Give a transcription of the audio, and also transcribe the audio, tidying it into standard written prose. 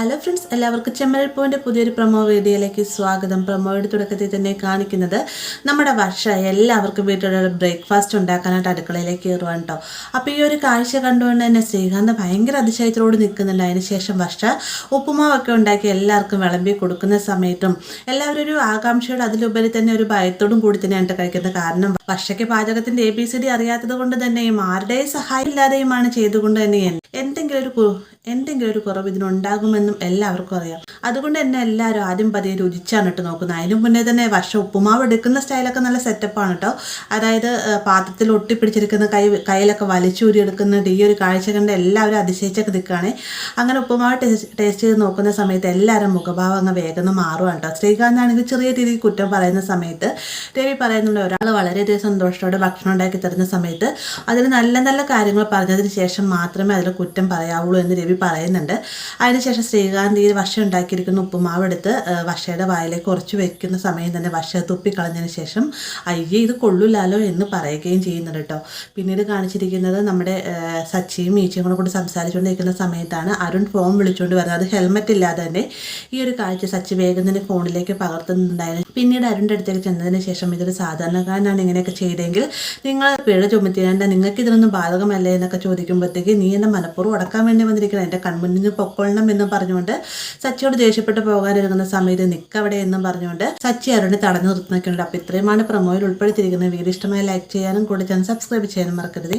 Hello friends, എല്ലാവർക്കും ചെമ്മരൽ പോയിൻ്റെ പുതിയൊരു promo വീഡിയോയിലേക്ക് സ്വാഗതം. പ്രൊമോയുടെ തുടക്കത്തിൽ തന്നെ കാണിക്കുന്നത് നമ്മുടെ വർഷ എല്ലാവർക്കും വീട്ടിലുള്ള ബ്രേക്ക്ഫാസ്റ്റ് ഉണ്ടാക്കാനായിട്ട് അടുക്കളയിലേക്ക് കയറുവാണ് കേട്ടോ. അപ്പോൾ ഈ ഒരു കാഴ്ച കണ്ടുകൊണ്ട് തന്നെ ശ്രീകാന്ത് ഭയങ്കര അതിശയത്തോട് നിൽക്കുന്നുണ്ട്. അതിനുശേഷം വർഷ ഉപ്പുമാവൊക്കെ ഉണ്ടാക്കി എല്ലാവർക്കും വിളമ്പി കൊടുക്കുന്ന സമയത്തും എല്ലാവരും ഒരു ആകാംക്ഷയോട് അതിലുപരി തന്നെ ഒരു ഭയത്തോടും കൂടി തന്നെയാണ് കഴിക്കുന്നത്. കാരണം വർഷയ്ക്ക് പാചകത്തിൻ്റെ ABCD അറിയാത്തത് കൊണ്ട് തന്നെയും ആരുടെയും സഹായം ഇല്ലാതെയുമാണ് ചെയ്തുകൊണ്ട് തന്നെ എന്തെങ്കിലും ഒരു കുറവ് ഇതിനുണ്ടാകുമെന്നും എല്ലാവർക്കും അറിയാം. അതുകൊണ്ട് തന്നെ എല്ലാവരും ആദ്യം പതിയെ രുചിച്ചാണ് ഇട്ട് നോക്കുന്നത്. അതിനും മുന്നേ തന്നെ വർഷ ഉപ്പുമാവ് എടുക്കുന്ന സ്റ്റൈലൊക്കെ നല്ല സെറ്റപ്പാണ് കേട്ടോ. അതായത് പാത്രത്തിൽ ഒട്ടിപ്പിടിച്ചിരിക്കുന്ന കയ്യിലൊക്കെ വലിച്ചൂരി എടുക്കുന്നുണ്ട്. ഈ ഒരു കാഴ്ച കണ്ട് എല്ലാവരും അതിശയിച്ചൊക്കെ നിൽക്കുകയാണ്. അങ്ങനെ ഉപ്പുമാവ് ടേസ്റ്റ് ചെയ്ത് നോക്കുന്ന സമയത്ത് എല്ലാവരും മുഖഭാവം അങ്ങ് വേഗം മാറുവാണ് കേട്ടോ. ശ്രീകാന്താണെങ്കിൽ ചെറിയ രീതിയിൽ കുറ്റം പറയുന്ന സമയത്ത് രവി പറയുന്നുണ്ട്, ഒരാൾ വളരെയധികം സന്തോഷത്തോടെ ഭക്ഷണം ഉണ്ടാക്കി തരുന്ന സമയത്ത് അതിൽ നല്ല നല്ല കാര്യങ്ങൾ പറഞ്ഞതിന് ശേഷം മാത്രമേ അതിൽ കുറ്റം പറയാവുള്ളൂ എന്ന് രവി പറയുന്നുണ്ട്. അതിനുശേഷം ശ്രീകാന്ത് ഈ വർഷ ഉണ്ടാക്കിയിരിക്കുന്ന ഉപ്പുമാവ് എടുത്ത് വർഷയുടെ വായിലേക്ക് കുറച്ച് വെക്കുന്ന സമയം തന്നെ വർഷ തുപ്പിക്കളഞ്ഞതിന് ശേഷം അയ്യേ ഇത് കൊള്ളില്ലാലോ എന്ന് പറയുകയും ചെയ്യുന്നുണ്ട് കേട്ടോ. പിന്നീട് കാണിച്ചിരിക്കുന്നത് നമ്മുടെ സച്ചിയും മീച്ചയും കൂടെ സംസാരിച്ചുകൊണ്ടിരിക്കുന്ന സമയത്താണ് അരുൺ ഫോൺ വിളിച്ചുകൊണ്ട് വരുന്നത്. അത് ഹെൽമെറ്റ് ഇല്ലാതെ തന്നെ ഈ ഒരു കാഴ്ച സച്ചി വേഗം തന്നെ ഫോണിലേക്ക് പകർത്തുന്നുണ്ടായിരുന്നു. പിന്നീട് അരുണിൻ്റെ അടുത്തേക്ക് ചെന്നതിന് ശേഷം ഇതൊരു സാധാരണക്കാരനാണ് ഇങ്ങനെയൊക്കെ ചെയ്തെങ്കിൽ നിങ്ങൾ പിഴ ചുമത്തിയാണ്ട് നിങ്ങൾക്ക് ഇതിനൊന്നും ബാധകമല്ലേ എന്നൊക്കെ ചോദിക്കുമ്പോഴത്തേക്ക് നീ എന്നെ മനഃപൂർവ്വം അടക്കാൻ വേണ്ടി വന്നിരിക്കണം, എൻ്റെ കൺമുന്നിൽ നിന്ന് പൊക്കൊള്ളണം എന്ന് പറഞ്ഞുകൊണ്ട് സച്ചിയോട് ദേഷ്യപ്പെട്ട് പോകാനിരുന്ന സമയത്ത് നിൽക്കവിടെ എന്നും പറഞ്ഞുകൊണ്ട് സച്ചി അരുണിനെ തടഞ്ഞു നിർത്തുന്നൊക്കെയുണ്ട്. അപ്പോൾ ഇത്രയുമാണ് പ്രൊമോയിൽ ഉൾപ്പെടുത്തിയിരിക്കുന്നത്. വീഡിയോ ഇഷ്ടമായി ലൈക്ക് ചെയ്യാനും കൂടെ ചാനൽ സബ്സ്ക്രൈബ് ചെയ്യാനും മറക്കരുത്.